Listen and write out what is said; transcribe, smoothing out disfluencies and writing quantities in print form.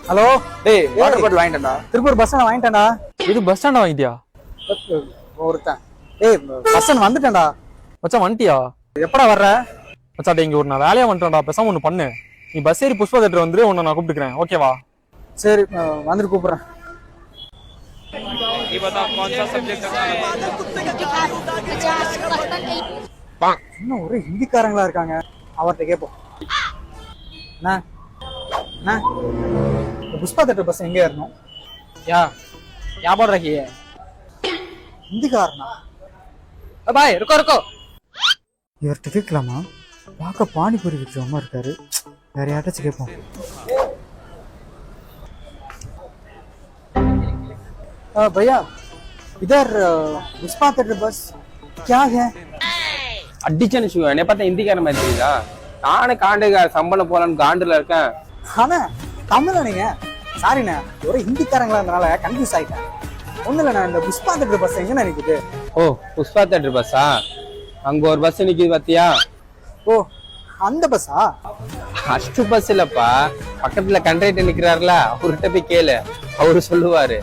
Hello டேய் water bottle வாங்கிட்டேன்டா. Tiruppur bus stand வாங்கிட்டேன்டா. இது பஸ் ஸ்டாண்டா வாங்கிட்டியா? ஒருத்தன் பஸ் ஸ்டாண்ட் வந்துட்டேன்டா. மச்சான் வந்துட்டியா? எப்படா வர்ற? மச்சான் இங்க ஒரு நான் வேலையா வந்துட்டேன்டா. பேசாம ஒண்ணு பண்ணு, நீ பஸ் ஏறி புஷ்பா தேட்டர் வந்துரு, உன்னை நான் கூப்பிட்டுக்கிறேன். ஓகேவா? சரி வந்துட்டு கூப்பிடுறேன். இன்னும் ஒரே ஹிந்திக்காரங்களா இருக்காங்க. அவர்கிட்ட கேட்போம். புஷ்பா தேட்டர் பஸ் எங்க ஏறணும்? क्या बोल रही है? ஹிந்திக்காரனா? भाई रुको रुको. இவர்கிட்ட கேட்கலாமா? பார்க்க பானிபூரி விற்கிறவமா இருக்காரு. வேற யார்ட்டாச்சும் கேட்போம். भैया इधर पुष्पा थिएटर बस क्या है? அடிச்சேன்னு வச்சுக்கோ, என்னை பார்த்தா ஹிந்திக்கார மாதிரி தெரியுதா? நானே காண்டு சம்பளம் போலான்னு காண்டுல இருக்கேன். ஆனா தமிழா நீங்க? சாரிண்ணே, ஒரே ஹிந்திக்காரங்களா இருந்தனால கன்ஃபியூஸ் ஆயிட்டேன். ஒண்ணு இல்ல, நான் இந்த புஷ்பா தேட்டர் பஸ் எங்க நினைக்குது? ஓ புஷ்பா தேட்டர் பஸ்ஸா? அங்க ஒரு பஸ் நிக்குது பாத்தியா? ஓ அந்த பஸ்ஸா? அஷ்டு பஸ் இல்லப்பா, பக்கத்துல கண்டக்டர் நிக்கிறாருல, அவர்கிட்ட போய் கேளு, அவரு சொல்லுவாரு.